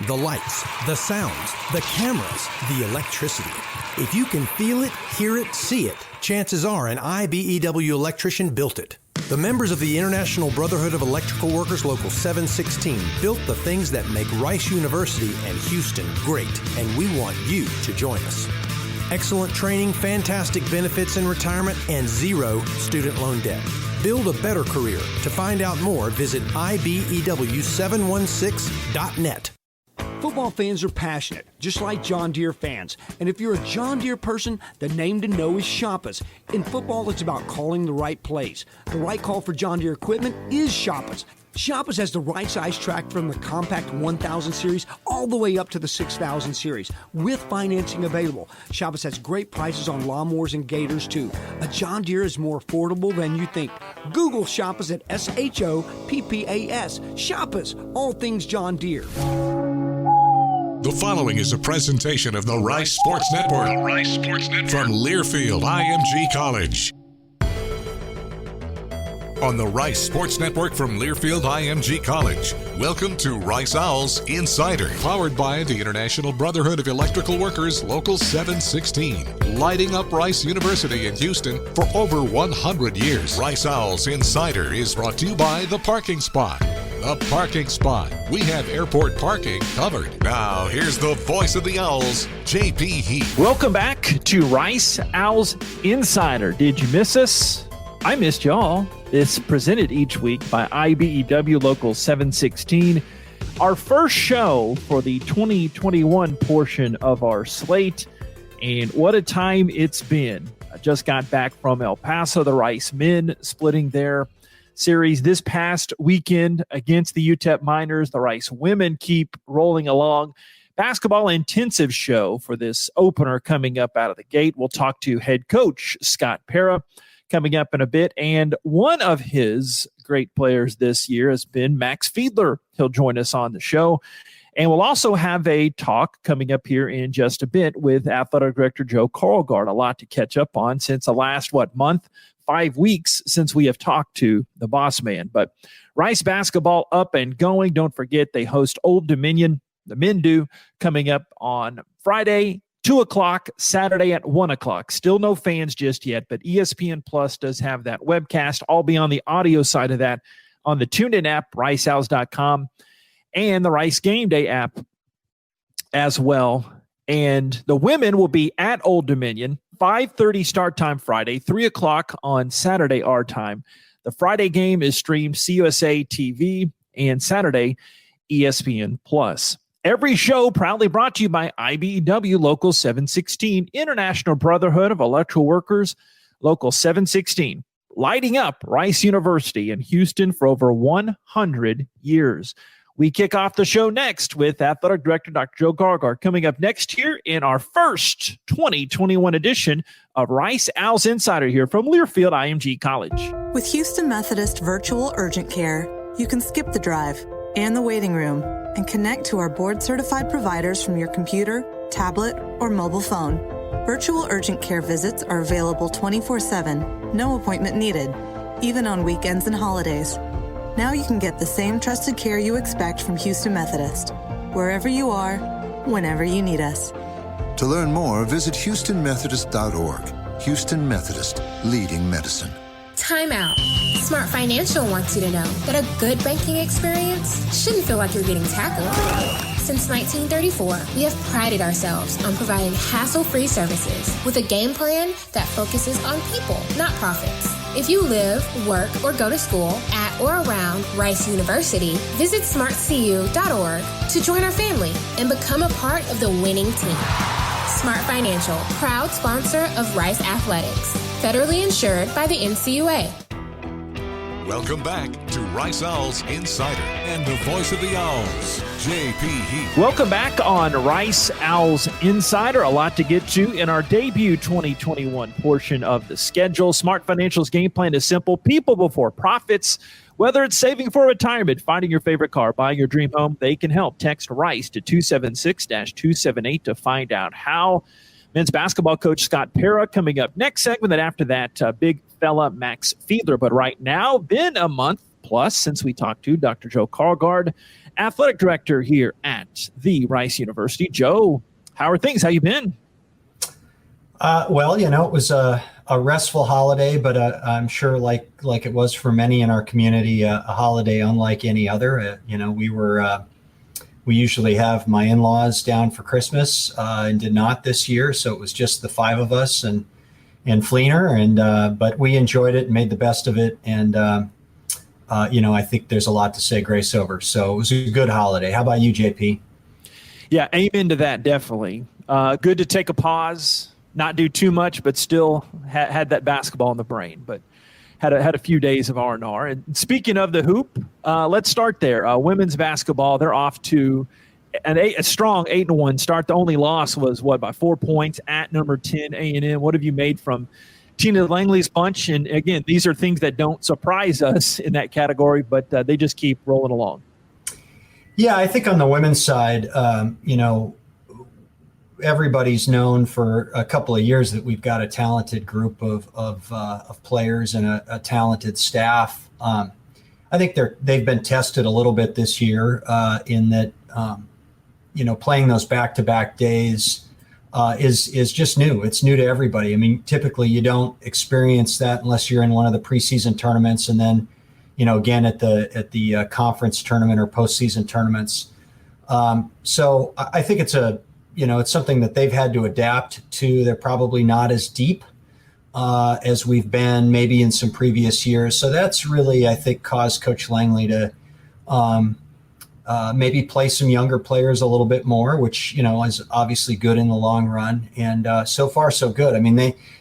The lights, the sounds, the cameras, the electricity. If you can feel it, hear it, see it, chances are an IBEW electrician built it. The members of the International Brotherhood of Electrical Workers Local 716 built the things that make Rice University and Houston great, and we want you to join us. Excellent training, fantastic benefits in retirement, and zero student loan debt. Build a better career. To find out more, visit IBEW716.net. Football fans are passionate, just like John Deere fans. And if you're a John Deere person, the name to know is Shoppas. In football, it's about calling the right plays. The right call for John Deere equipment is Shoppas. Shoppas has the right size track from the compact 1000 series all the way up to the 6000 series, with financing available. Shoppas has great prices on lawnmowers and gators, too. A John Deere is more affordable than you think. Google Shoppas at SHOPPAS. Shoppas, all things John Deere. The following is a presentation of the Rice Sports Network. The Rice Sports Network. From Learfield IMG College. On the Rice Sports Network from Learfield IMG College. Welcome to Rice Owls Insider, powered by the International Brotherhood of Electrical Workers Local 716, lighting up Rice University in Houston for over 100 years. Rice Owls Insider is brought to you by The Parking Spot. The Parking Spot. We have airport parking covered. Now, here's the voice of the Owls, JP Heath. Welcome back to Rice Owls Insider. Did you miss us? I missed y'all. It's presented each week by IBEW Local 716. Our first show for the 2021 portion of our slate. And what a time it's been. I just got back from El Paso, the Rice men splitting their series this past weekend against the UTEP Miners. The Rice women keep rolling along. Basketball intensive show for this opener coming up out of the gate. We'll talk to head coach Scott Pera coming up in a bit. And one of his great players this year has been Max Fiedler. He'll join us on the show. And we'll also have a talk coming up here in just a bit with Athletic Director Joe Karlgaard. A lot to catch up on since the last, month? 5 weeks since we have talked to the boss man. But Rice basketball up and going. Don't forget they host Old Dominion. The men do, coming up on Friday, 2 o'clock, Saturday at 1 o'clock. Still no fans just yet, but ESPN Plus does have that webcast. I'll be on the audio side of that on the TuneIn app, ricehouse.com, and the Rice Game Day app as well. And the women will be at Old Dominion, 5:30 start time Friday, 3 o'clock on Saturday our time. The Friday game is streamed CUSA TV, and Saturday ESPN Plus. Every show proudly brought to you by IBEW Local 716, International Brotherhood of Electrical Workers Local 716, lighting up Rice University in Houston for over 100 years. We kick off the show next with Athletic Director Dr. Joe Karlgaard coming up next here in our first 2021 edition of Rice Owls Insider here from Learfield IMG College. With Houston Methodist Virtual Urgent Care, you can skip the drive and the waiting room and connect to our board-certified providers from your computer, tablet, or mobile phone. Virtual urgent care visits are available 24/7, no appointment needed, even on weekends and holidays. Now you can get the same trusted care you expect from Houston Methodist, wherever you are, whenever you need us. To learn more, visit HoustonMethodist.org. Houston Methodist, leading medicine. Time out. Smart Financial wants you to know that a good banking experience shouldn't feel like you're getting tackled. Since 1934, we have prided ourselves on providing hassle-free services with a game plan that focuses on people, not profits. If you live, work, or go to school at or around Rice University, visit smartcu.org to join our family and become a part of the winning team. Smart Financial, proud sponsor of Rice Athletics, federally insured by the NCUA. Welcome back to Rice Owls Insider and the voice of the Owls, JP Heath. Welcome back on Rice Owls Insider. A lot to get to in our debut 2021 portion of the schedule. Smart Financial's game plan is simple. People before profits. Whether it's saving for retirement, finding your favorite car, buying your dream home, they can help. Text RICE to 276-278 to find out how. Men's basketball coach Scott Pera coming up next segment. Then after that, big fella Max Fiedler. But right now, been a month plus since we talked to Dr. Joe Karlgaard, athletic director here at at the Rice University. Joe, how are things? How you been? Well, it was a restful holiday, but I'm sure like it was for many in our community, a holiday unlike any other. We usually have my in-laws down for Christmas and did not this year. So it was just the five of us and Fleener. But we enjoyed it and made the best of it. And, I think there's a lot to say grace over. So it was a good holiday. How about you, JP? Yeah, amen to that, definitely. Good to take a pause, not do too much, but still had that basketball in the brain. But had a few days of R&R. And speaking of the hoop, let's start there. Women's basketball, they're off to a strong 8-1 start. The only loss was, by 4 points at number 10 A&M. What have you made from Tina Langley's bunch? And, again, these are things that don't surprise us in that category, but they just keep rolling along. Yeah, I think on the women's side, everybody's known for a couple of years that we've got a talented group of players and a talented staff. I think they've been tested a little bit this year in that, playing those back-to-back days is just new. It's new to everybody. I mean, typically you don't experience that unless you're in one of the preseason tournaments, and then, again at the conference tournament or postseason tournaments. So I think it's it's something that they've had to adapt to. They're probably not as deep as we've been maybe in some previous years. So that's really, I think, caused Coach Langley to maybe play some younger players a little bit more, which, is obviously good in the long run. And so far, so good. I mean,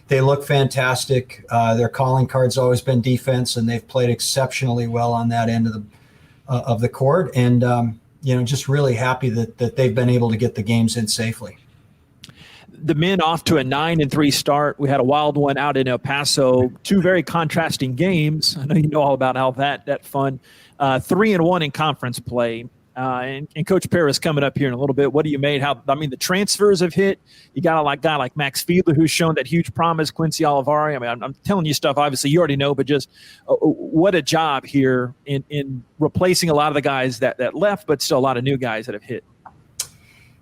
they look fantastic. Their calling card's always been defense, and they've played exceptionally well on that end of the court. And, just really happy that they've been able to get the games in safely. The men off to a 9-3 start. We had a wild one out in El Paso. Two very contrasting games. I know you know all about how that fun. 3-1 in conference play. And Coach Pera is coming up here in a little bit. What do you made? The transfers have hit. You got a guy like Max Fiedler, who's shown that huge promise. Quincy Olivari. I mean, I'm telling you stuff obviously you already know, but just what a job here in replacing a lot of the guys that left, but still a lot of new guys that have hit.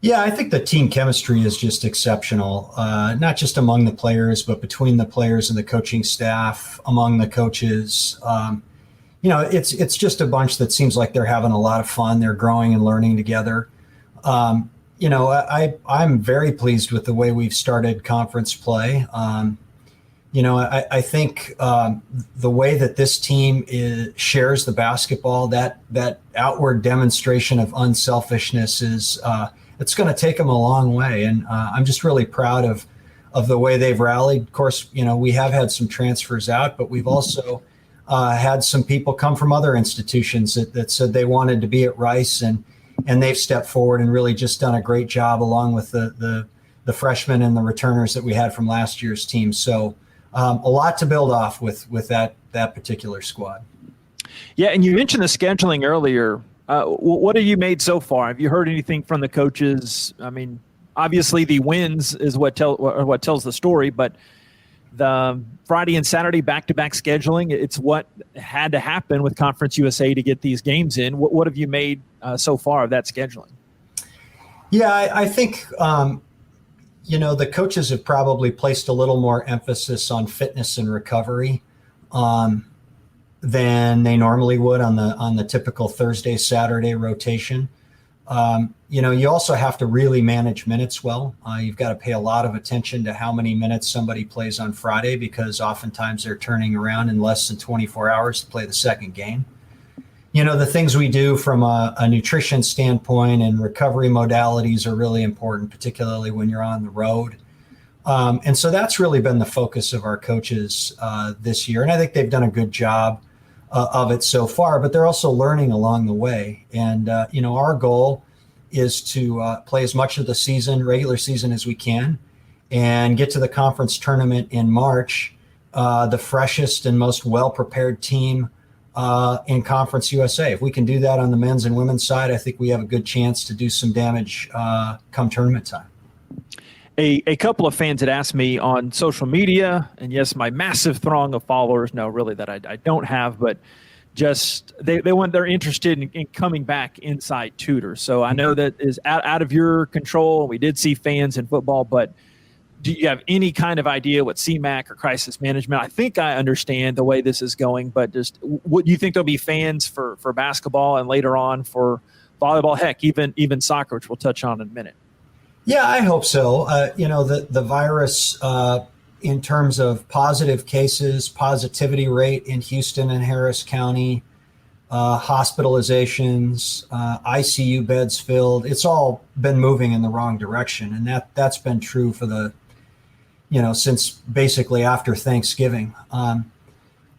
Yeah, I think the team chemistry is just exceptional, not just among the players, but between the players and the coaching staff, among the coaches. It's just a bunch that seems like they're having a lot of fun. They're growing and learning together. I'm very pleased with the way we've started conference play. I think the way that this team shares the basketball, that outward demonstration of unselfishness is it's going to take them a long way. And I'm just really proud of the way they've rallied. Of course, we have had some transfers out, but we've also had some people come from other institutions that said they wanted to be at Rice, and they've stepped forward and really just done a great job along with the freshmen and the returners that we had from last year's team. So a lot to build off with that particular squad. Yeah, and you mentioned the scheduling earlier. What have you made so far? Have you heard anything from the coaches? I mean, obviously the wins is what tells the story, but the Friday and Saturday back-to-back scheduling, it's what had to happen with Conference USA to get these games in. What have you made so far of that scheduling? Yeah, I think, the coaches have probably placed a little more emphasis on fitness and recovery than they normally would on the typical Thursday, Saturday rotation. You also have to really manage minutes well. You've got to pay a lot of attention to how many minutes somebody plays on Friday, because oftentimes they're turning around in less than 24 hours to play the second game. The things we do from a nutrition standpoint and recovery modalities are really important, particularly when you're on the road. And so that's really been the focus of our coaches this year. And I think they've done a good job of it so far, but they're also learning along the way. And, our goal is to play as much of the regular season as we can, and get to the conference tournament in March, the freshest and most well-prepared team in Conference USA. If we can do that on the men's and women's side, I think we have a good chance to do some damage come tournament time. A couple of fans had asked me on social media, and yes, my massive throng of followers, no, really that I don't have, but they're interested in coming back inside Tudor. So I know that is out of your control. We did see fans in football, but do you have any kind of idea what CMAC or crisis management? I think I understand the way this is going, but just what do you think there'll be fans for basketball and later on for volleyball? Heck, even soccer, which we'll touch on in a minute. Yeah, I hope so. The virus, in terms of positive cases, positivity rate in Houston and Harris County, hospitalizations, ICU beds filled, it's all been moving in the wrong direction. And that's been true for since basically after Thanksgiving.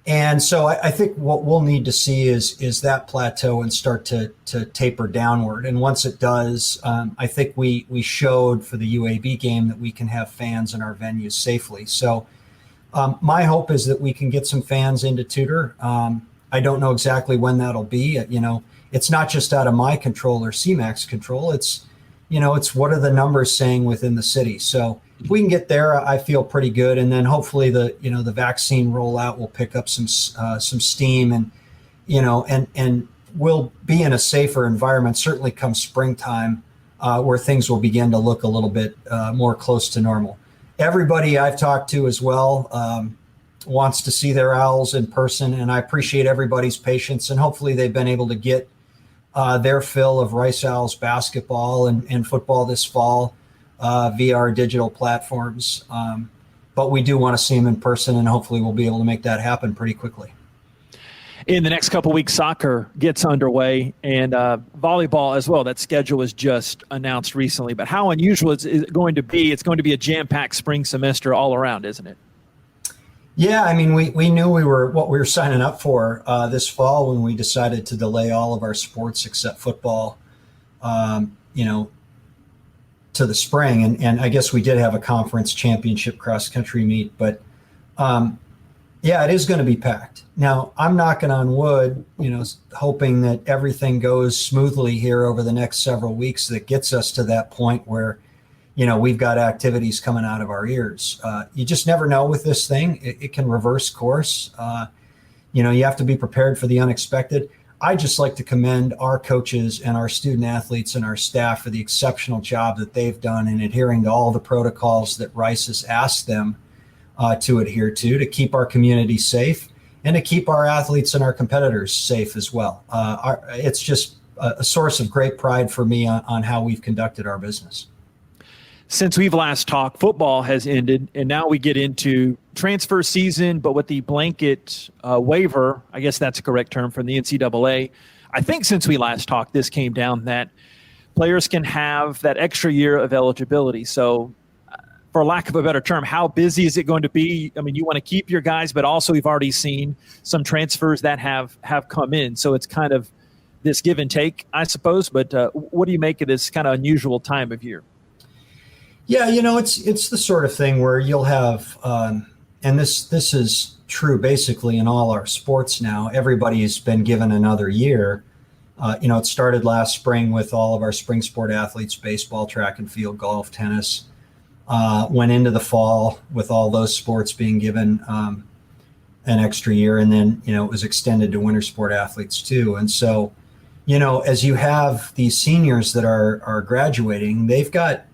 And so I think what we'll need to see is that plateau and start to taper downward. And once it does, I think we showed for the UAB game that we can have fans in our venues safely. So my hope is that we can get some fans into Tudor. I don't know exactly when that'll be. It's not just out of my control or CMAC's control. It's what are the numbers saying within the city. So if we can get there, I feel pretty good. And then hopefully the vaccine rollout will pick up some steam and we'll be in a safer environment, certainly come springtime, where things will begin to look a little bit more close to normal. Everybody I've talked to as well wants to see their Owls in person, and I appreciate everybody's patience, and hopefully they've been able to get their fill of Rice Owls basketball and football this fall via our digital platforms. But we do want to see them in person, and hopefully we'll be able to make that happen pretty quickly. In the next couple of weeks, soccer gets underway, and volleyball as well. That schedule was just announced recently. But how unusual is it going to be? It's going to be a jam-packed spring semester all around, isn't it? Yeah, I mean, we knew what we were signing up for this fall when we decided to delay all of our sports except football, to the spring. And I guess we did have a conference championship cross-country meet. But, it is going to be packed. Now, I'm knocking on wood, hoping that everything goes smoothly here over the next several weeks that gets us to that point where, we've got activities coming out of our ears. You just never know with this thing. It can reverse course. You have to be prepared for the unexpected. I just like to commend our coaches and our student athletes and our staff for the exceptional job that they've done in adhering to all the protocols that Rice has asked them to adhere to keep our community safe and to keep our athletes and our competitors safe as well. It's just a source of great pride for me on how we've conducted our business. Since we've last talked, football has ended, and now we get into transfer season, but with the blanket waiver, I guess that's a correct term, from the NCAA. I think since we last talked, this came down that players can have that extra year of eligibility. So for lack of a better term, how busy is it going to be? I mean, you want to keep your guys, but also we've already seen some transfers that have come in. So it's kind of this give and take, I suppose. But what do you make of this kind of unusual time of year? Yeah, it's the sort of thing where you'll have, and this is true basically in all our sports now. Everybody's been given another year. It started last spring with all of our spring sport athletes, baseball, track and field, golf, tennis. Went into the fall with all those sports being given an extra year, and then it was extended to winter sport athletes too. And so, as you have these seniors that are graduating, they've got.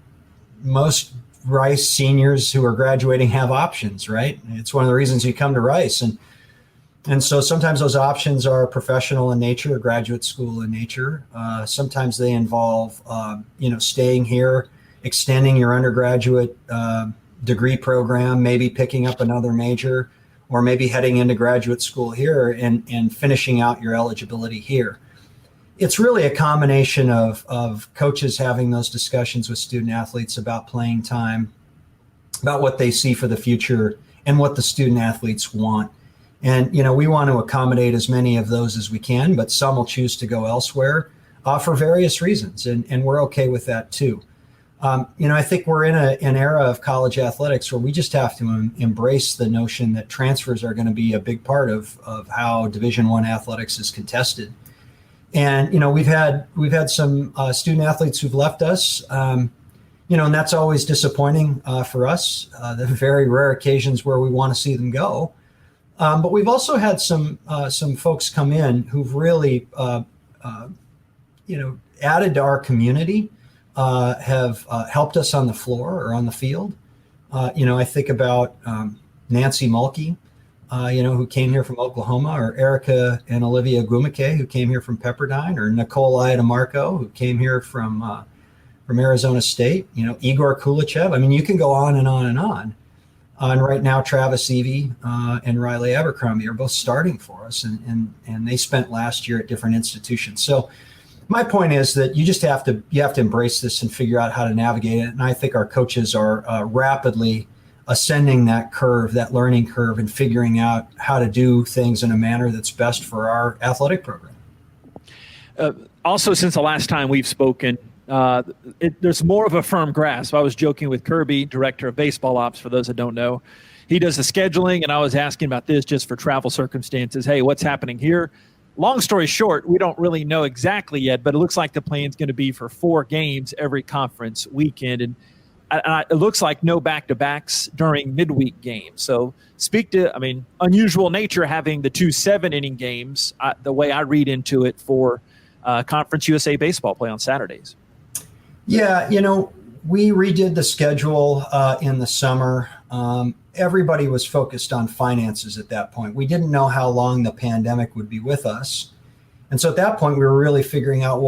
Most Rice seniors who are graduating have options, right? It's one of the reasons you come to Rice. And so sometimes those options are professional in nature, or graduate school in nature. Sometimes they involve, staying here, extending your undergraduate degree program, maybe picking up another major, or maybe heading into graduate school here and finishing out your eligibility here. It's really a combination of coaches having those discussions with student athletes about playing time, about what they see for the future and what the student athletes want. And, we want to accommodate as many of those as we can, but some will choose to go elsewhere for various reasons. And we're okay with that too. I think we're in an era of college athletics where we just have to embrace the notion that transfers are going to be a big part of how Division I athletics is contested. And, we've had some student athletes who've left us, and that's always disappointing for us. The very rare occasions where we want to see them go. But we've also had some folks come in who've really, added to our community, have helped us on the floor or on the field. I think about Nancy Mulkey, who came here from Oklahoma, or Erica and Olivia Gumake, who came here from Pepperdine, or Nicole Iademarco, who came here from Arizona State, Igor Kulichev. I mean, you can go on and on and on. And right now, Travis Evie and Riley Abercrombie are both starting for us, and they spent last year at different institutions. So my point is that you have to embrace this and figure out how to navigate it. And I think our coaches are rapidly ascending that curve, that learning curve, and figuring out how to do things in a manner that's best for our athletic program. Also, since the last time we've spoken, there's more of a firm grasp. I was joking with Kirby, director of baseball ops, for those that don't know. He does the scheduling, and I was asking about this just for travel circumstances. Hey, what's happening here? Long story short, we don't really know exactly yet, but it looks like the plan's going to be for 4 games every conference weekend. And it looks like no back-to-backs during midweek games. So speak to, unusual nature having the 2 7-inning games, the way I read into it for Conference USA baseball play on Saturdays. Yeah, we redid the schedule in the summer. Everybody was focused on finances at that point. We didn't know how long the pandemic would be with us. And so at that point, we were really figuring out,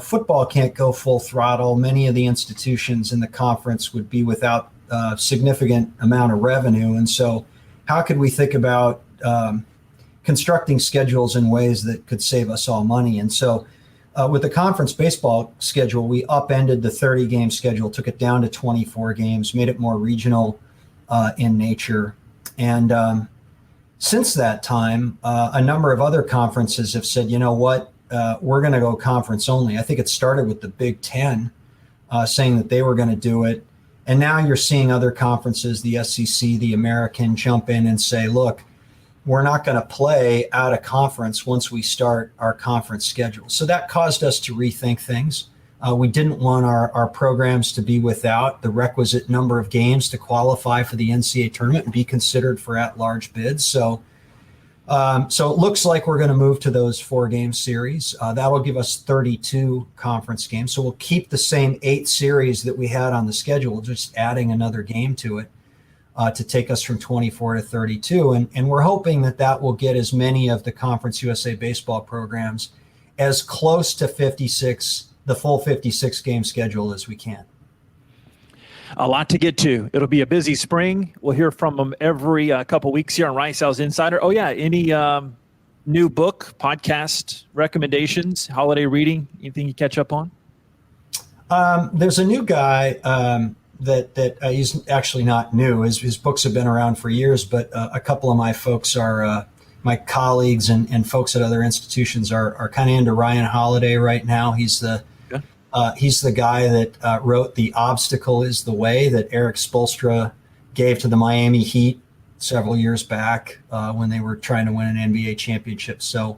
football can't go full throttle. Many of the institutions in the conference would be without a significant amount of revenue. And so how could we think about constructing schedules in ways that could save us all money? And so with the conference baseball schedule, we upended the 30-game schedule, took it down to 24 games, made it more regional in nature. And since that time, a number of other conferences have said, we're going to go conference only. I think it started with the Big Ten saying that they were going to do it. And now you're seeing other conferences, the SEC, the American, jump in and say, look, we're not going to play out of conference once we start our conference schedule. So that caused us to rethink things. We didn't want our programs to be without the requisite number of games to qualify for the NCAA tournament and be considered for at-large bids. So it looks like we're going to move to those 4-game series. That'll give us 32 conference games. So we'll keep the same 8 series that we had on the schedule, just adding another game to it to take us from 24 to 32. And we're hoping that will get as many of the Conference USA baseball programs as close to 56, the full 56-game schedule as we can. A lot to get to. It'll be a busy spring. We'll hear from them every couple weeks here on Rice Owls Insider. Oh, yeah. Any new book, podcast recommendations, holiday reading, anything you catch up on? There's a new guy that he's actually not new. His books have been around for years, but a couple of my folks are my colleagues and folks at other institutions are kind of into Ryan Holiday right now. He's the guy that wrote The Obstacle is the Way that Eric Spoelstra gave to the Miami Heat several years back when they were trying to win an NBA championship. So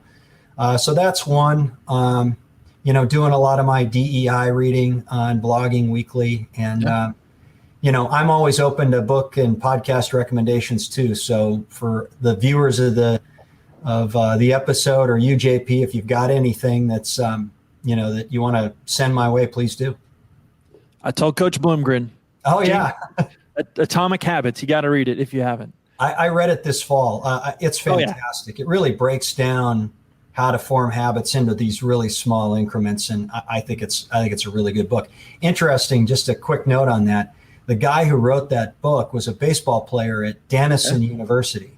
that's one. Doing a lot of my DEI reading on Blogging Weekly. And, I'm always open to book and podcast recommendations too. So for the viewers of the episode, or you, JP, if you've got anything that's, that you want to send my way, please do. I told Coach Bloomgren. Oh, yeah. Atomic Habits. You got to read it if you haven't. I read it this fall. It's fantastic. It really breaks down how to form habits into these really small increments. And I think it's a really good book. Interesting. Just a quick note on that. The guy who wrote that book was a baseball player at Denison University.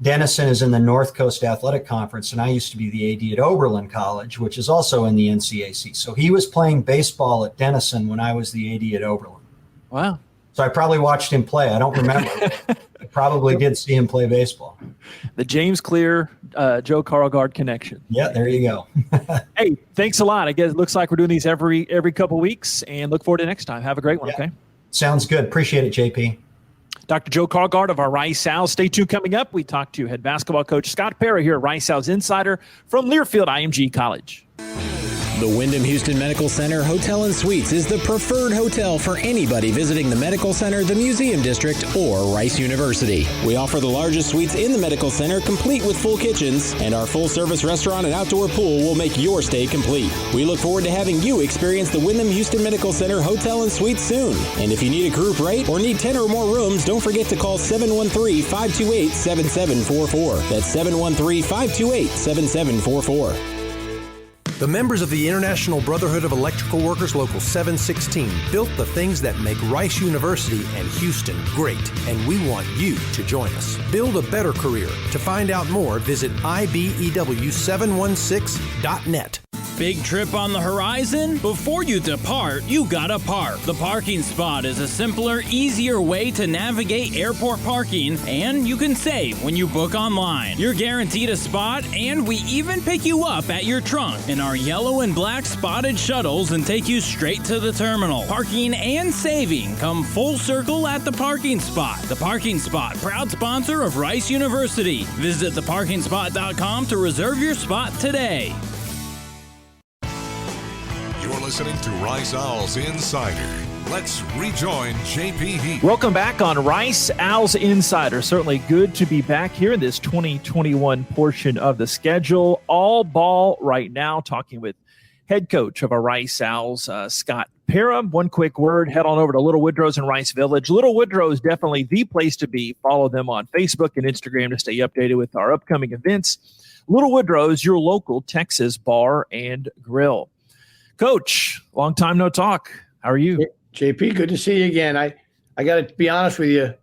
Denison is in the North Coast Athletic Conference, and I used to be the AD at Oberlin College, which is also in the NCAC. So he was playing baseball at Denison when I was the AD at Oberlin. Wow. So I probably watched him play. I don't remember. I probably did see him play baseball. The James Clear, Joe Karlgaard connection. Yeah, there you go. Hey, thanks a lot. I guess it looks like we're doing these every couple weeks, and look forward to next time. Have a great one, okay? Sounds good. Appreciate it, JP. Dr. Joe Karlgaard of our Rice Owls. Stay tuned. Coming up, we talk to head basketball coach Scott Pera here at Rice Owls Insider from Learfield IMG College. The Wyndham Houston Medical Center Hotel and Suites is the preferred hotel for anybody visiting the Medical Center, the Museum District, or Rice University. We offer the largest suites in the Medical Center, complete with full kitchens, and our full-service restaurant and outdoor pool will make your stay complete. We look forward to having you experience the Wyndham Houston Medical Center Hotel and Suites soon. And if you need a group rate or need 10 or more rooms, don't forget to call 713-528-7744. That's 713-528-7744. The members of the International Brotherhood of Electrical Workers Local 716 built the things that make Rice University and Houston great, and we want you to join us. Build a better career. To find out more, visit IBEW716.net. Big trip on the horizon? Before you depart, you gotta park. The Parking Spot is a simpler, easier way to navigate airport parking, and you can save when you book online. You're guaranteed a spot, and we even pick you up at your trunk in our yellow and black spotted shuttles and take you straight to the terminal. Parking and saving come full circle at the Parking Spot. The Parking Spot, proud sponsor of Rice University. Visit theparkingspot.com to reserve your spot today. You're listening to Rice Owls Insider. Let's rejoin JP Heath. Welcome back on Rice Owls Insider. Certainly good to be back here in this 2021 portion of the schedule. All ball right now, talking with head coach of our Rice Owls, Scott Pera. One quick word, head on over to Little Woodrow's in Rice Village. Little Woodrow is definitely the place to be. Follow them on Facebook and Instagram to stay updated with our upcoming events. Little Woodrow's, your local Texas bar and grill. Coach, long time no talk. How are you? JP, good to see you again. I got to be honest with you.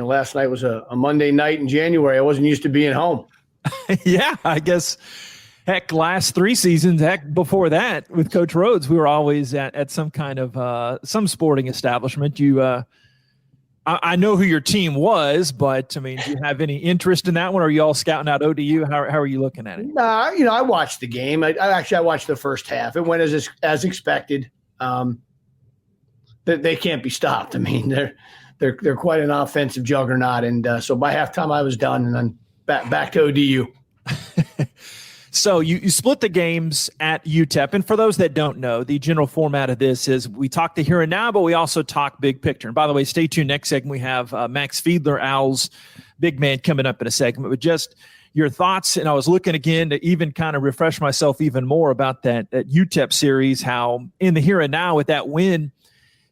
Last night was a Monday night in January. I wasn't used to being home. Yeah, I guess, heck, last 3 seasons, heck, before that with Coach Rhodes, we were always at some kind of some sporting establishment. I know who your team was, but, I mean, do you have any interest in that one? Or are you all scouting out ODU? How are you looking at it? Nah, I watched the game. I watched the first half. It went as expected. They can't be stopped. I mean, they're quite an offensive juggernaut. And so by halftime, I was done, and then back to ODU. So you split the games at UTEP. And for those that don't know, the general format of this is we talk the here and now, but we also talk big picture. And by the way, stay tuned. Next segment, we have Max Fiedler, Owls big man, coming up in a segment. But just your thoughts, and I was looking again to even kind of refresh myself even more about that UTEP series, how in the here and now with that win,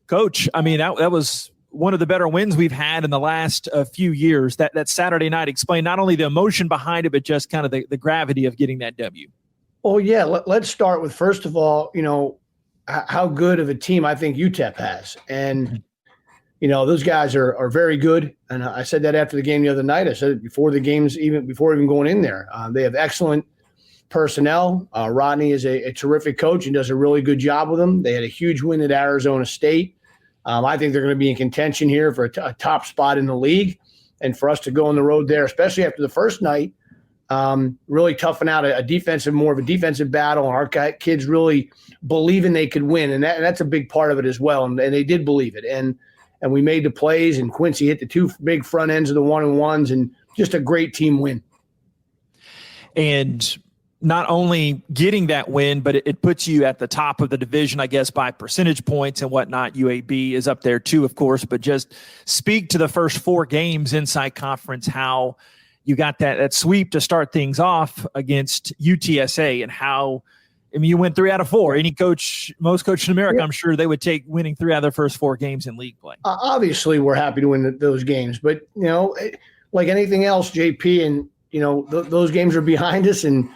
Coach, I mean, that was one of the better wins we've had in the last few years. That Saturday night, explain not only the emotion behind it, but just kind of the gravity of getting that W. Oh, yeah. Let's start with, first of all, how good of a team I think UTEP has. And, those guys are very good. And I said that after the game the other night. I said it before the games, before even going in there. They have excellent personnel. Rodney is a terrific coach and does a really good job with them. They had a huge win at Arizona State. I think they're going to be in contention here for a top spot in the league. And for us to go on the road there, especially after the first night, really toughing out more of a defensive battle. And our kids really believing they could win. And that's a big part of it as well. And they did believe it. And we made the plays, and Quincy hit the 2 big front ends of the 1-and-1s, and just a great team win. And not only getting that win, but it puts you at the top of the division, I guess, by percentage points and whatnot. UAB is up there too, of course, but just speak to the first 4 games inside conference, how you got that sweep to start things off against UTSA, and how, I mean, you went 3 out of 4. Most coaches in America, I'm sure they would take winning 3 out of their first 4 games in league play. Obviously, we're happy to win those games, but, like anything else, JP, and, those games are behind us, and,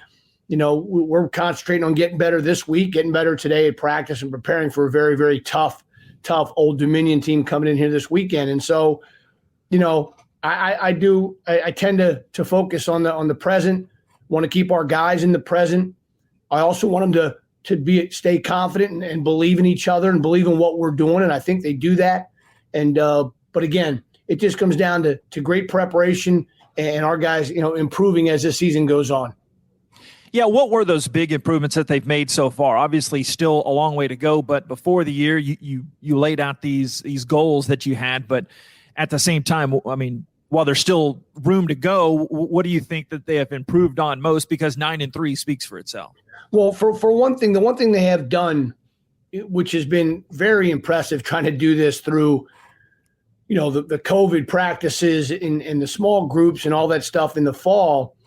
we're concentrating on getting better this week, getting better today at practice, and preparing for a very, very tough Old Dominion team coming in here this weekend. And so, I tend to focus on the present, want to keep our guys in the present. I also want them to stay confident and believe in each other and believe in what we're doing. And I think they do that. And, but again, it just comes down to great preparation and our guys, improving as the season goes on. Yeah, what were those big improvements that they've made so far? Obviously, still a long way to go, but before the year, you laid out these goals that you had. But at the same time, I mean, while there's still room to go, what do you think that they have improved on most? Because 9-3 speaks for itself. Well, for one thing, the one thing they have done, which has been very impressive, trying to do this through, the COVID practices in the small groups and all that stuff in the fall,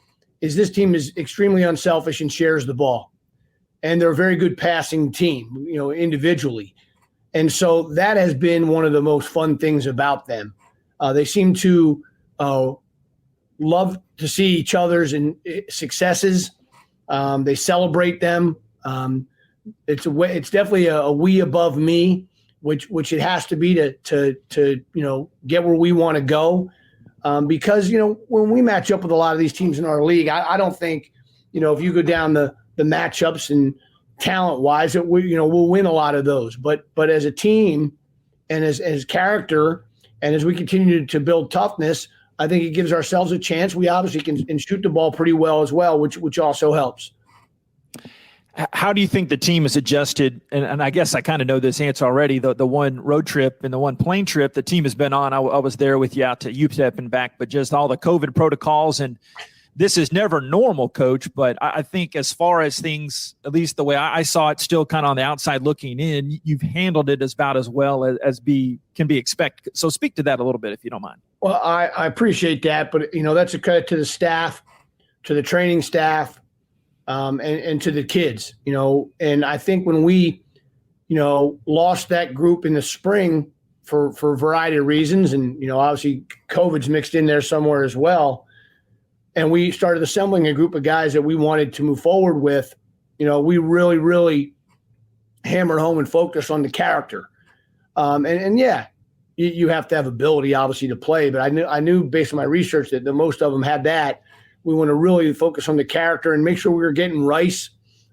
is this team is extremely unselfish and shares the ball. And they're a very good passing team, individually. And so that has been one of the most fun things about them. They seem to love to see each other's successes. They celebrate them. It's definitely a we above me, which it has to be to get where we want to go. Because when we match up with a lot of these teams in our league, I don't think if you go down the matchups and talent wise, that we'll win a lot of those. But as a team and as character, and as we continue to build toughness, I think it gives ourselves a chance. We obviously can shoot the ball pretty well as well, which also helps. How do you think the team has adjusted? And I guess I kind of know this answer already. The one road trip and the one plane trip the team has been on, I was there with you out to UTEP and back, but just all the COVID protocols. And this is never normal, Coach, but I think as far as things, at least the way I saw it, still kind of on the outside looking in, you've handled it about as well as can be expected. So speak to that a little bit, if you don't mind. Well, I appreciate that, but that's a credit to the staff, to the training staff, and to the kids, and I think when we, lost that group in the spring for a variety of reasons, and, obviously COVID's mixed in there somewhere as well, and we started assembling a group of guys that we wanted to move forward with, we really, really hammered home and focused on the character. And yeah, you have to have ability, obviously, to play, but I knew based on my research that most of them had that. We want to really focus on the character and make sure we were getting Rice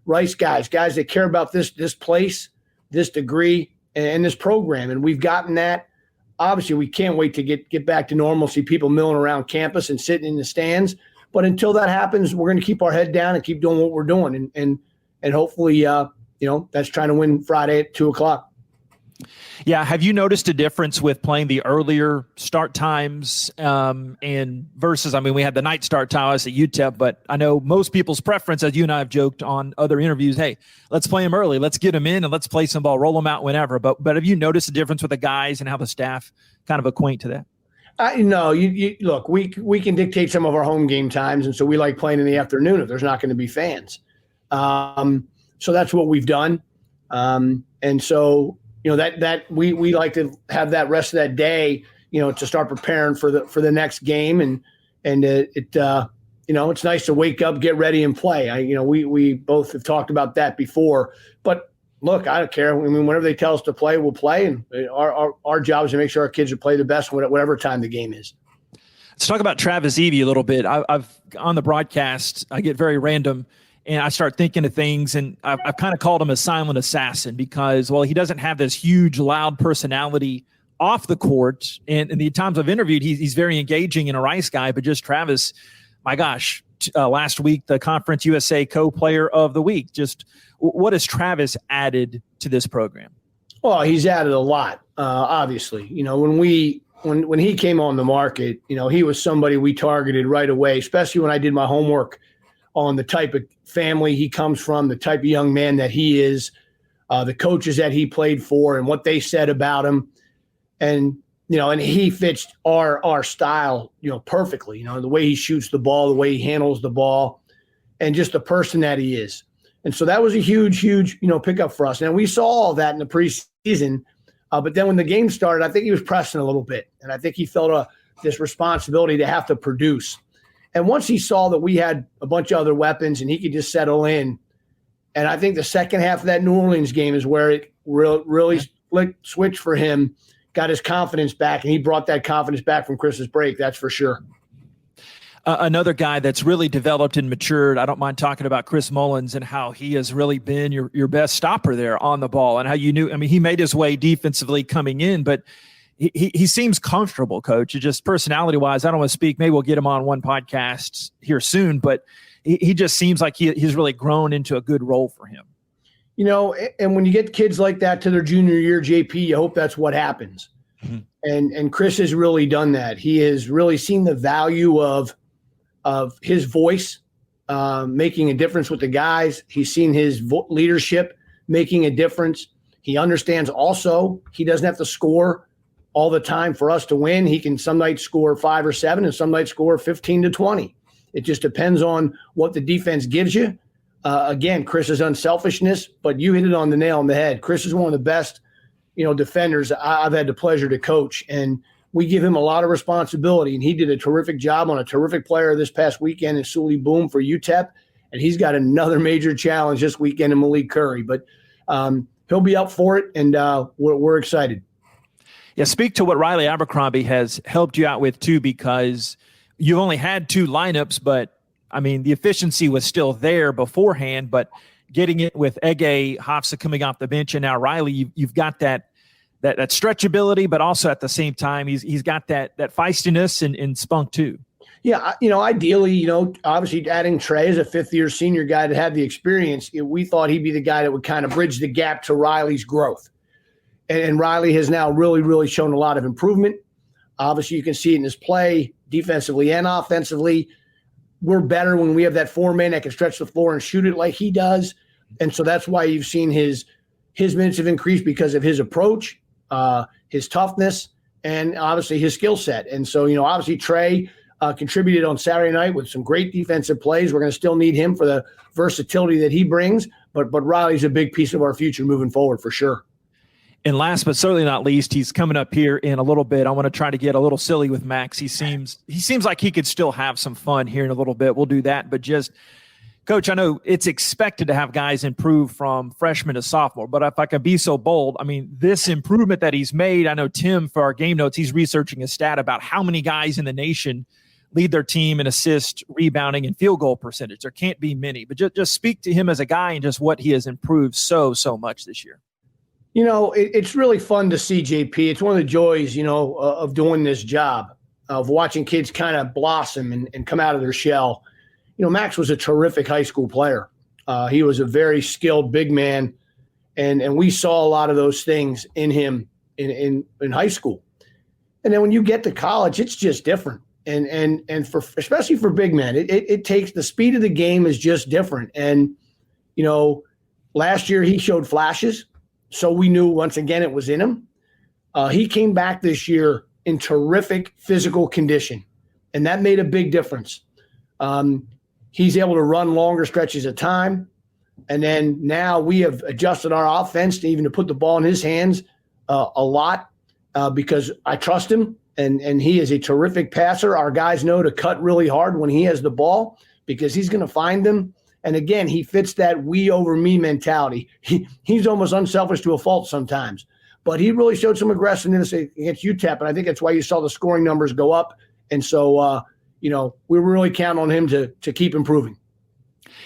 guys that care about this place, this degree, and this program. And we've gotten that. Obviously, we can't wait to get back to normal, see people milling around campus and sitting in the stands. But until that happens, we're going to keep our head down and keep doing what we're doing. And hopefully, that's trying to win Friday at 2:00. Yeah. Have you noticed a difference with playing the earlier start times and versus, we had the night start time at UTEP, but I know most people's preference, as you and I have joked on other interviews, hey, let's play them early. Let's get them in and let's play some ball, roll them out whenever. But have you noticed a difference with the guys and how the staff kind of acquaint to that? No, you look, we can dictate some of our home game times. And so we like playing in the afternoon if there's not going to be fans. So that's what we've done. And so, that we like to have that rest of that day, to start preparing for the next game. And it's nice to wake up, get ready and play. We both have talked about that before, but look, I don't care. Whenever they tell us to play, we'll play. And our job is to make sure our kids will play the best whatever time the game is. Let's talk about Travis Evie a little bit. I've on the broadcast, I get very random and I start thinking of things, and I've kind of called him a silent assassin because, well, he doesn't have this huge, loud personality off the court. And the times I've interviewed, he's very engaging and a Rice guy, but just Travis, my gosh, last week, the Conference USA Co-Player of the Week. Just what has Travis added to this program? Well, he's added a lot, obviously. When he came on the market, he was somebody we targeted right away, especially when I did my homework on the type of family he comes from, the type of young man that he is, the coaches that he played for and what they said about him. And, and he fits our style, perfectly, the way he shoots the ball, the way he handles the ball, and just the person that he is. And so that was a huge, pickup for us. And we saw all that in the preseason. But then when the game started, I think he was pressing a little bit. And I think he felt this responsibility to have to produce. And once he saw that we had a bunch of other weapons and he could just settle in, and I think the second half of that New Orleans game is where it really switched for him, got his confidence back, and he brought that confidence back from Chris's break, that's for sure. Another guy that's really developed and matured, I don't mind talking about Chris Mullins and how he has really been your best stopper there on the ball and how he made his way defensively coming in, but he seems comfortable, Coach. Just personality-wise, I don't want to speak. Maybe we'll get him on one podcast here soon, but he just seems like he's really grown into a good role for him. And when you get kids like that to their junior year, JP, you hope that's what happens. And Chris has really done that. He has really seen the value of his voice making a difference with the guys. He's seen his leadership making a difference. He understands also he doesn't have to score all the time for us to win. He can some nights score 5 or 7 and some nights score 15 to 20. It just depends on what the defense gives you. Again, Chris's unselfishness, but you hit it on the nail on the head. Chris is one of the best, defenders I've had the pleasure to coach, and we give him a lot of responsibility, and he did a terrific job on a terrific player this past weekend in Sully Boom for UTEP, and he's got another major challenge this weekend in Malik Curry, but he'll be up for it, and we're excited. Yeah, speak to what Riley Abercrombie has helped you out with too, because you've only had 2 lineups, but the efficiency was still there beforehand, but getting it with Ege, Hofsa coming off the bench, and now Riley, you've got that stretchability, but also at the same time, he's got that feistiness and spunk too. Yeah, ideally, obviously adding Trey as a 5th-year senior guy that had the experience, we thought he'd be the guy that would kind of bridge the gap to Riley's growth. And Riley has now really, really shown a lot of improvement. Obviously, you can see it in his play, defensively and offensively. We're better when we have that 4-man that can stretch the floor and shoot it like he does. And so that's why you've seen his minutes have increased, because of his approach, his toughness, and obviously his skill set. And so, obviously Trey contributed on Saturday night with some great defensive plays. We're going to still need him for the versatility that he brings, but Riley's a big piece of our future moving forward for sure. And last but certainly not least, he's coming up here in a little bit. I want to try to get a little silly with Max. He seems like he could still have some fun here in a little bit. We'll do that. But just, Coach, I know it's expected to have guys improve from freshman to sophomore, but if I could be so bold, this improvement that he's made, I know Tim, for our game notes, he's researching a stat about how many guys in the nation lead their team in assist, rebounding, and field goal percentage. There can't be many, but just speak to him as a guy and just what he has improved so much this year. It's really fun to see, JP. It's one of the joys, of doing this job, of watching kids kind of blossom and come out of their shell. Max was a terrific high school player. He was a very skilled big man, and we saw a lot of those things in him in high school. And then when you get to college, it's just different. And for especially for big men, it takes the speed of the game is just different. And, last year he showed flashes. So we knew once again it was in him. He came back this year in terrific physical condition, and that made a big difference. He's able to run longer stretches of time, and then now we have adjusted our offense to put the ball in his hands a lot because I trust him, and he is a terrific passer. Our guys know to cut really hard when he has the ball because he's going to find them. And again, he fits that we over me mentality. He's almost unselfish to a fault sometimes, but he really showed some aggressiveness against UTEP, and I think that's why you saw the scoring numbers go up. And so, we're really counting on him to keep improving.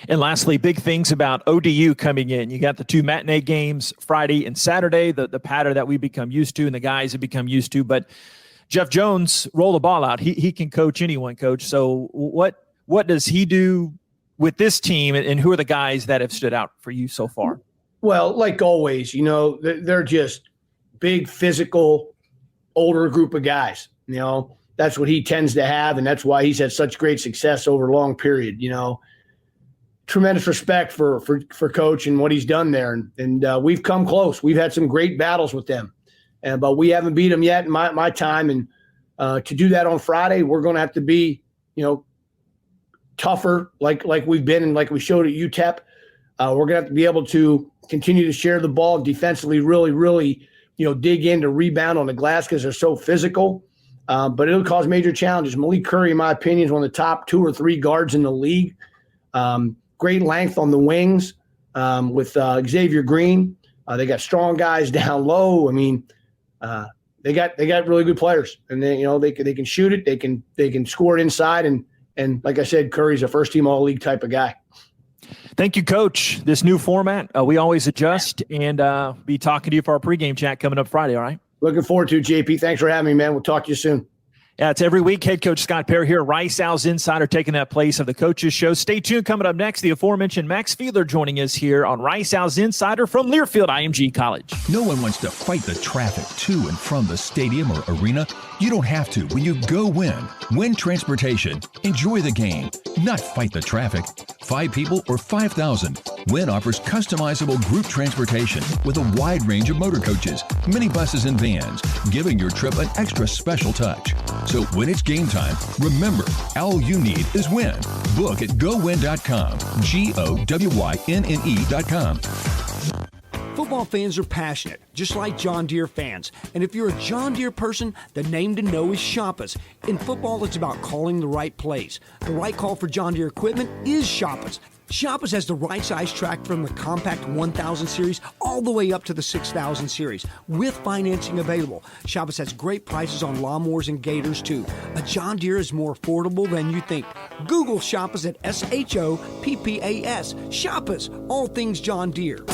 And lastly, big things about ODU coming in. You got the 2 matinee games Friday and Saturday, the pattern that we become used to and the guys have become used to. But Jeff Jones, roll the ball out. He can coach anyone, Coach. So what does he do with this team, and who are the guys that have stood out for you so far? Well, like always, they're just big, physical, older group of guys. That's what he tends to have, and that's why he's had such great success over a long period. Tremendous respect for Coach and what he's done there, and we've come close. We've had some great battles with them, but we haven't beat them yet in my time. And to do that on Friday, we're going to have to be, tougher, like we've been and like we showed at UTEP. We're going to have to be able to continue to share the ball defensively, really, really, dig in to rebound on the glass because they're so physical. But it'll cause major challenges. Malik Curry, in my opinion, is one of the top 2 or 3 guards in the league. Great length on the wings with Xavier Green. They got strong guys down low. They got really good players, and they can shoot it. They can score it inside. And like I said, Curry's a first-team all-league type of guy. Thank you, Coach. This new format, we always adjust, and be talking to you for our pregame chat coming up Friday, all right? Looking forward to it, JP. Thanks for having me, man. We'll talk to you soon. Yeah, it's every week. Head coach Scott Pera here, Rice Owls Insider, taking that place of the Coaches Show. Stay tuned. Coming up next, the aforementioned Max Fiedler joining us here on Rice Owls Insider from Learfield IMG College. No one wants to fight the traffic to and from the stadium or arena. You don't have to when you go Win. Win Transportation. Enjoy the game, not fight the traffic. 5 people or 5,000. Win offers customizable group transportation with a wide range of motor coaches, minibuses, and vans, giving your trip an extra special touch. So when it's game time, remember, all you need is Win. Book at GoWin.com, GOWYNNE.com. Football fans are passionate, just like John Deere fans. And if you're a John Deere person, the name to know is Shoppers. In football, it's about calling the right plays. The right call for John Deere equipment is Shoppers. Shoppers has the right size track from the compact 1000 series all the way up to the 6000 series with financing available. Shoppers has great prices on lawnmowers and gators too. A John Deere is more affordable than you think. Google Shoppers at SHOPPAS. Shoppers, all things John Deere.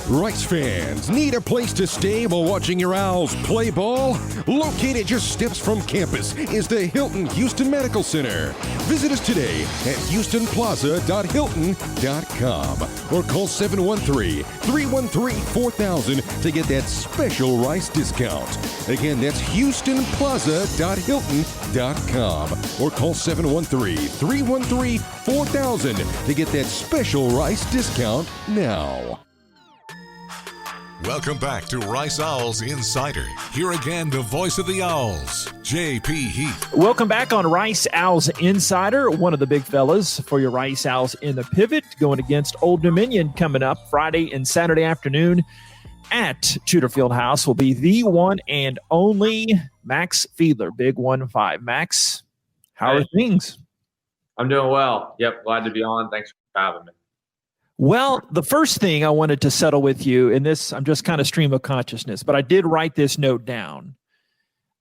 Rice fans, need a place to stay while watching your Owls play ball? Located just steps from campus is the Hilton Houston Medical Center. Visit us today at houstonplaza.hilton.com or call 713-313-4000 to get that special Rice discount. Again, that's houstonplaza.hilton.com or call 713-313-4000 to get that special Rice discount now. Welcome back to Rice Owls Insider. Here again, the voice of the Owls, J.P. Heath. Welcome back on Rice Owls Insider. One of the big fellas for your Rice Owls in the pivot, going against Old Dominion coming up Friday and Saturday afternoon at Tudor Fieldhouse will be the one and only Max Fiedler, Big 1-5. Max, how are things? I'm doing well. Yep, glad to be on. Thanks for having me. Well, the first thing I wanted to settle with you, and this, I'm just kind of stream of consciousness, but I did write this note down.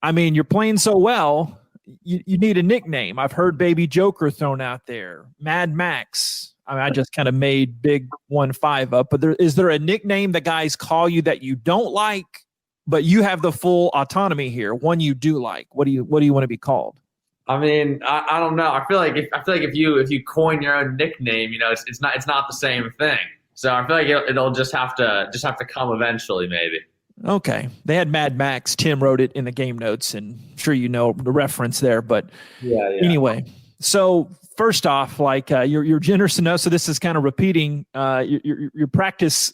I mean, you're playing so well, you need a nickname. I've heard Baby Joker thrown out there, Mad Max. I mean, I just kind of made Big 1-5 up, but is there a nickname that guys call you that you don't like, but you have the full autonomy here, one you do like? What do you want to be called? I mean, I don't know. I feel like if you coin your own nickname, you know, it's not the same thing. So I feel like it'll just have to come eventually, maybe. Okay, they had Mad Max. Tim wrote it in the game notes, and I'm sure you know the reference there. But yeah. Anyway, so first off, like you're generous enough. So this is kind of repeating your practice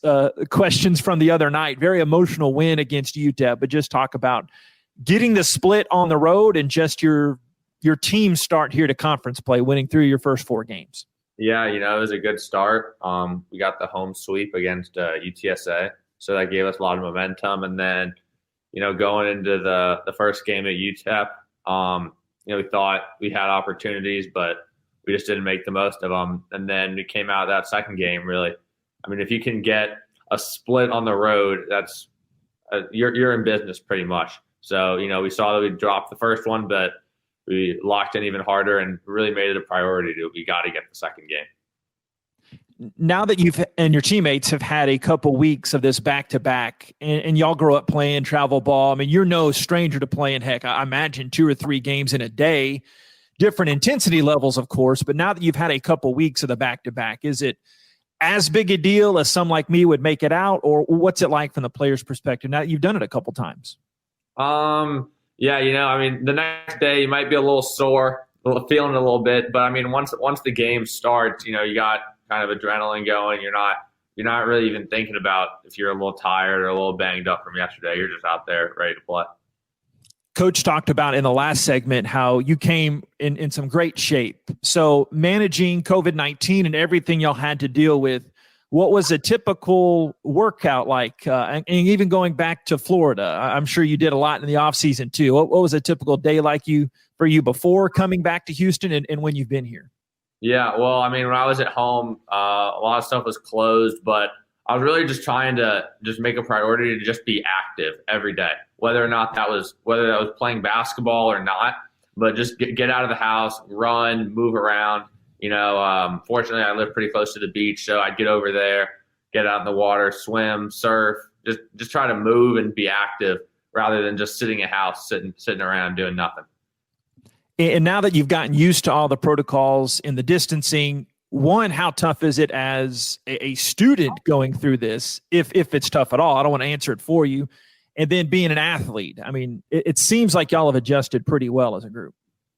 questions from the other night. Very emotional win against UTEP, but just talk about getting the split on the road and just your team start here to conference play, winning 3 of your first 4 games. Yeah, you know, it was a good start. We got the home sweep against UTSA, so that gave us a lot of momentum. And then, you know, going into the first game at UTEP, you know, we thought we had opportunities, but we just didn't make the most of them. And then we came out of that second game, really. I mean, if you can get a split on the road, that's you're in business pretty much. So, you know, we saw that we dropped the first one, but we locked in even harder and really made it a priority we got to get the second game. Now that you've and your teammates have had a couple weeks of this back-to-back and y'all grow up playing travel ball, I mean, you're no stranger to playing, heck, I imagine 2 or 3 games in a day, different intensity levels, of course, but now that you've had a couple weeks of the back-to-back, is it as big a deal as some like me would make it out, or what's it like from the player's perspective now that you've done it a couple times? Yeah, you know, I mean, the next day you might be a little sore, feeling it a little bit, but I mean, once the game starts, you know, you got kind of adrenaline going. You're not really even thinking about if you're a little tired or a little banged up from yesterday. You're just out there ready to play. Coach talked about in the last segment how you came in some great shape. So managing COVID-19 and everything y'all had to deal with, what was a typical workout like? And even going back to Florida, I'm sure you did a lot in the offseason too. What was a typical day like for you before coming back to Houston and when you've been here? Yeah, well, I mean, when I was at home, a lot of stuff was closed, but I was really just trying to just make a priority to just be active every day, whether that was playing basketball or not, but just get out of the house, run, move around. You know, fortunately, I live pretty close to the beach, so I'd get over there, get out in the water, swim, surf, just try to move and be active rather than just sitting at house, sitting around doing nothing. And now that you've gotten used to all the protocols and the distancing, one, how tough is it as a student going through this, if it's tough at all? I don't want to answer it for you. And then being an athlete, I mean, it seems like y'all have adjusted pretty well as a group.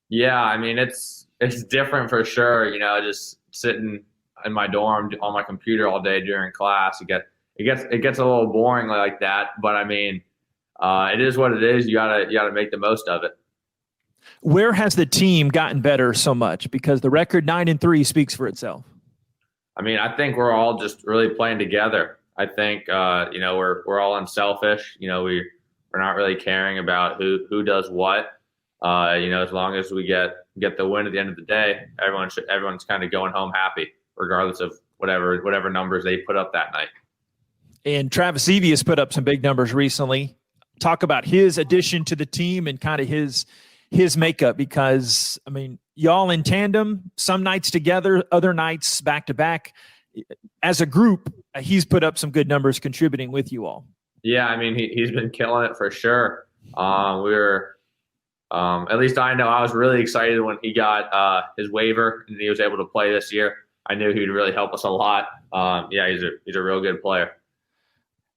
Yeah, I mean, it's different for sure. Just sitting in my dorm on my computer all day during class, it gets a little boring like that. But I mean, it is what it is. You gotta make the most of it. Where has the team gotten better so much? Because the record 9-3 speaks for itself. I mean, I think we're all just really playing together. I think we're all unselfish. We're not really caring about who does what. As long as we get the win at the end of the day, everyone's kind of going home happy, regardless of whatever numbers they put up that night. And Travis Evie has put up some big numbers recently. Talk about his addition to the team and kind of his makeup, because I mean, y'all in tandem, some nights together, other nights back to back. As a group, he's put up some good numbers contributing with you all. Yeah, I mean, he's been killing it for sure. At least I know I was really excited when he got his waiver and he was able to play this year. I knew he'd really help us a lot. He's a real good player.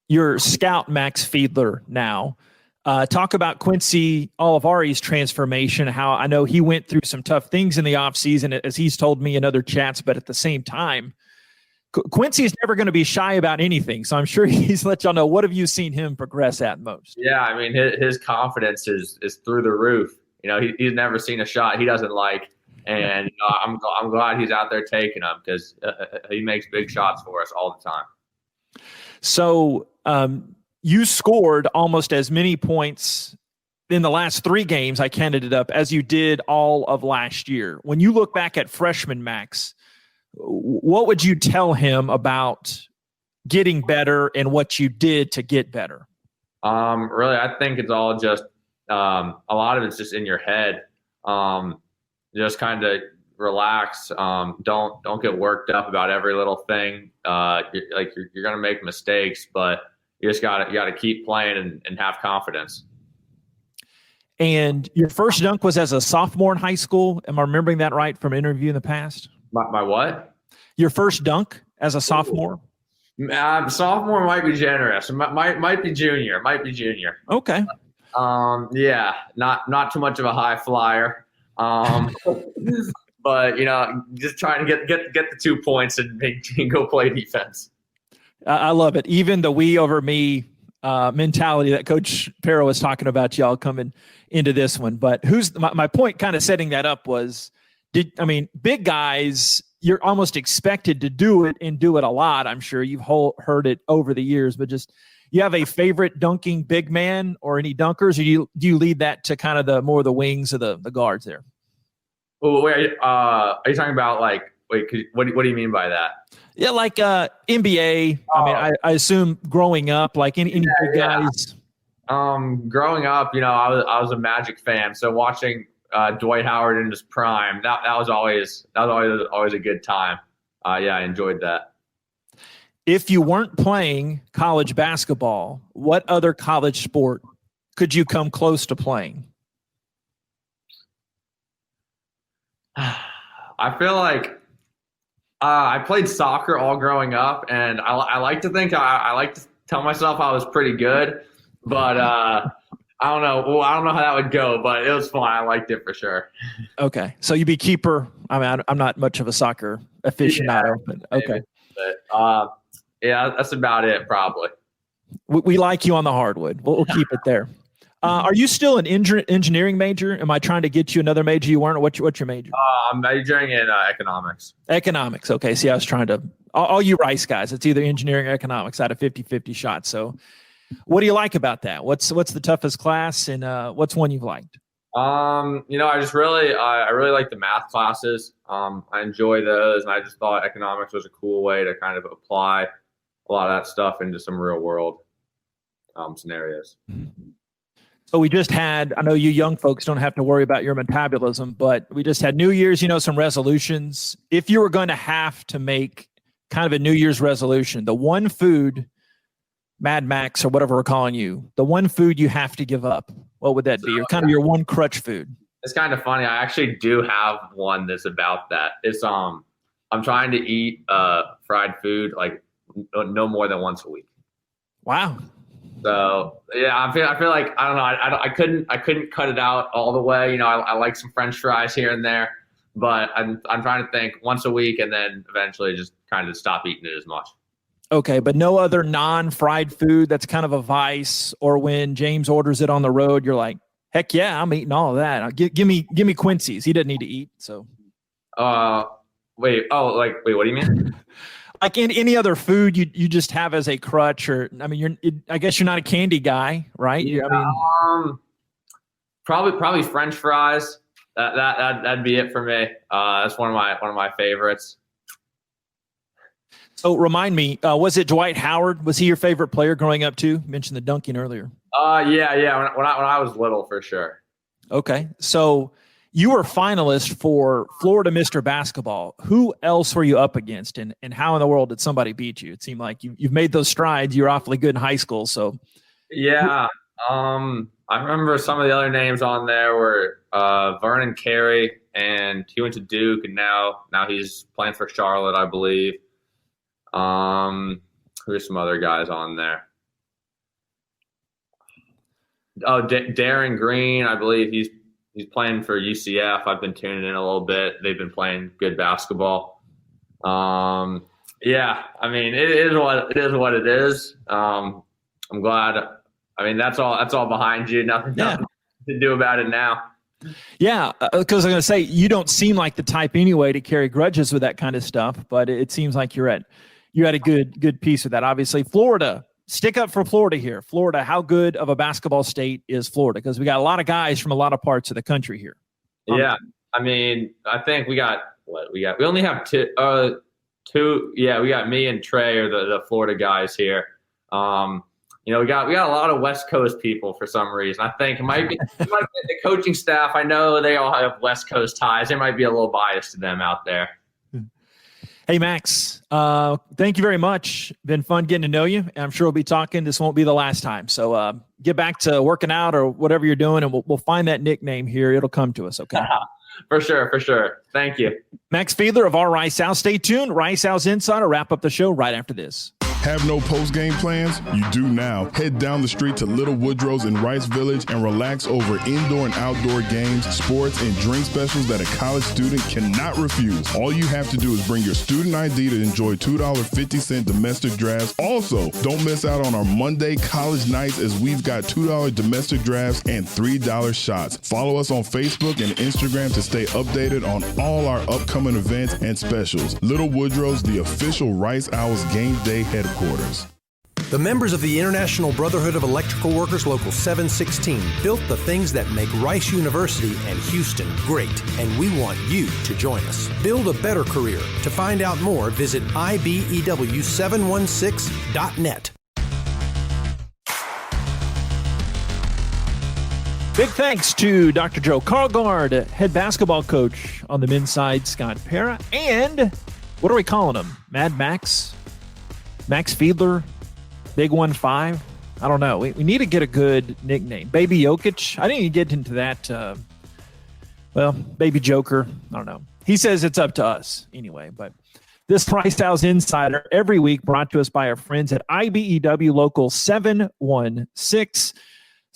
Your scout, Max Fiedler, now. Talk about Quincy Olivari's transformation, how I know he went through some tough things in the offseason, as he's told me in other chats, but at the same time, Quincy is never going to be shy about anything. So I'm sure he's let y'all know. What have you seen him progress at most? Yeah, I mean, his confidence is through the roof. He's never seen a shot he doesn't like. And I'm glad he's out there taking them, because he makes big shots for us all the time. So you scored almost as many points in the last 3 games, I counted it up, as you did all of last year. When you look back at freshman Max, what would you tell him about getting better and what you did to get better? Really, I think it's all just a lot of it's just in your head. Just kind of relax. Don't get worked up about every little thing. You're gonna make mistakes, but you gotta keep playing and have confidence. And your first dunk was as a sophomore in high school. Am I remembering that right from an interview in the past? My what? Your first dunk as a sophomore? Sophomore might be generous. Might be junior. Might be junior. Okay. Yeah, not too much of a high flyer. But just trying to get the 2 points and go play defense. I love it. Even the we over me mentality that Coach Pera was talking about, y'all coming into this one. But my point kind of setting that up was, big guys, you're almost expected to do it and do it a lot. I'm sure you've heard it over the years, but just, you have a favorite dunking big man or any dunkers, or do you lead that to kind of the wings of the guards there? Oh, wait, are you talking about what do you mean by that? Yeah, like NBA. I assume growing up, like any big guys. Growing up, I was a Magic fan, so watching Dwight Howard in his prime, that was always a good time. I enjoyed that. If you weren't playing college basketball, what other college sport could you come close to playing? I feel like I played soccer all growing up, and I like to think I like to tell myself I was pretty good, but I don't know. Well, I don't know how that would go, but it was fun. I liked it for sure. Okay, so you'd be keeper. I'm not much of a soccer aficionado, but okay. But, that's about it, probably. We like you on the hardwood. We'll keep it there. Are you still an engineering major? Am I trying to get you another major you weren't? What's your major? I'm majoring in economics. Economics. Okay. See, I was trying to all you Rice guys, it's either engineering or economics out of 50-50 shots. So what do you like about that? What's the toughest class, and what's one you've liked? I really like the math classes. I enjoy those, and I just thought economics was a cool way to kind of apply a lot of that stuff into some real world scenarios. So we just had, I know you young folks don't have to worry about your metabolism, but we just had New Year's, some resolutions. If you were going to have to make kind of a New Year's resolution, the one food, Mad Max or whatever we're calling you, the one food you have to give up, what would that be? Or kind of your one crutch food? It's kind of funny. I actually do have one that's about that. It's I'm trying to eat fried food like no more than once a week. Wow. So yeah, I feel like I don't know. I couldn't cut it out all the way. You know, I like some French fries here and there, but I'm trying to think once a week and then eventually just kind of stop eating it as much. Okay, but no other non-fried food that's kind of a vice, or when James orders it on the road, you're like, heck yeah, I'm eating all of that. Give me Quincy's. He doesn't need to eat. So, wait, what do you mean? Like in any other food you just have as a crutch, or I mean, I guess you're not a candy guy, right? Yeah, probably French fries. That'd be it for me. That's one of my favorites. So remind me, was it Dwight Howard? Was he your favorite player growing up too? You mentioned the dunking earlier. Yeah. When I was little, for sure. Okay, so you were finalist for Florida Mr. Basketball. Who else were you up against, and how in the world did somebody beat you? It seemed like you've made those strides. You were awfully good in high school. So yeah, I remember some of the other names on there were Vernon Carey, and he went to Duke, and now he's playing for Charlotte, I believe. Who's some other guys on there? Oh, Darren Green, I believe he's playing for UCF. I've been tuning in a little bit. They've been playing good basketball. Yeah, I mean, it is what it is. I'm glad. I mean, that's all behind you. Nothing to do about it now. Yeah, because I'm going to say you don't seem like the type anyway to carry grudges with that kind of stuff, but it seems like you're at a good piece of that. Obviously, Florida. Stick up for Florida here. Florida, how good of a basketball state is Florida? Because we got a lot of guys from a lot of parts of the country here. Yeah, I mean, I think we got what we got. We only have two. Yeah, we got me and Trey are the Florida guys here. We got a lot of West Coast people for some reason. I think it might be the coaching staff. I know they all have West Coast ties. It might be a little biased to them out there. Hey, Max, thank you very much. Been fun getting to know you. I'm sure we'll be talking. This won't be the last time. So get back to working out or whatever you're doing, and we'll find that nickname here. It'll come to us, okay? For sure. Thank you. Max Fiedler of our Rice House. Stay tuned. Rice House Insider wrap up the show right after this. Have no post-game plans? You do now. Head down the street to Little Woodrow's in Rice Village and relax over indoor and outdoor games, sports, and drink specials that a college student cannot refuse. All you have to do is bring your student ID to enjoy $2.50 domestic drafts. Also, don't miss out on our Monday college nights, as we've got $2 domestic drafts and $3 shots. Follow us on Facebook and Instagram to stay updated on all our upcoming events and specials. Little Woodrow's, the official Rice Owls game day headquarters. The members of the International Brotherhood of Electrical Workers Local 716 built the things that make Rice University and Houston great, and we want you to join us. Build a better career. To find out more, visit IBEW716.net. Big thanks to Dr. Joe Karlgaard, head basketball coach on the men's side, Scott Pera, and what are we calling him? Mad Max? Max Fiedler? Big 1-5? I don't know. We need to get a good nickname. Baby Jokic? I didn't even get into that. Baby Joker. I don't know. He says it's up to us anyway. But this Rice House Insider every week brought to us by our friends at IBEW Local 716.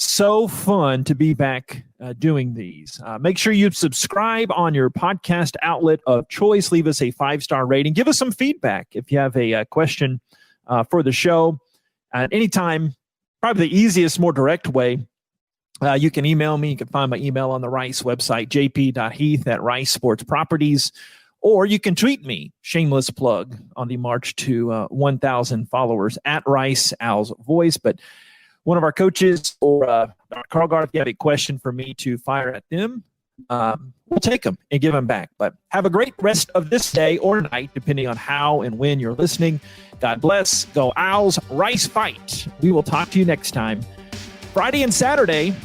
So fun to be back doing these. Make sure you subscribe on your podcast outlet of choice. Leave us a 5-star rating. Give us some feedback if you have a question for the show. At any time, probably the easiest, more direct way, you can email me. You can find my email on the Rice website, jp.heath@Rice Sports Properties, or you can tweet me, shameless plug, on the march to 1,000 followers at Rice Owls Voice. But one of our coaches or Dr. Karlgaard, if you have a question for me to fire at them, we'll take them and give them back. But have a great rest of this day or night, depending on how and when you're listening. God bless. Go Owls. Rice fight. We will talk to you next time. Friday and Saturday,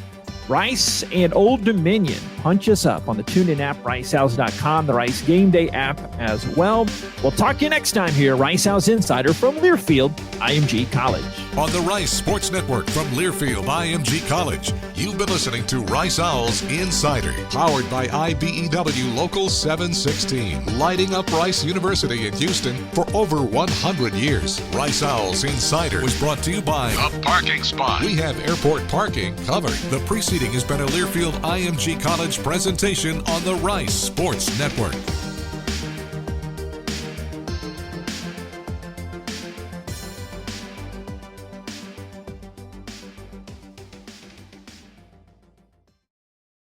Rice and Old Dominion. punch us up on the TuneIn app, ricehouse.com, the Rice Game Day app as well. We'll talk to you next time here, Rice House Insider from Learfield IMG College. On the Rice Sports Network from Learfield IMG College, you've been listening to Rice Owls Insider, powered by IBEW Local 716, lighting up Rice University in Houston for over 100 years. Rice Owls Insider was brought to you by The Parking Spot. We have airport parking covered. The preceding has been a Learfield IMG College presentation on the Rice Sports Network.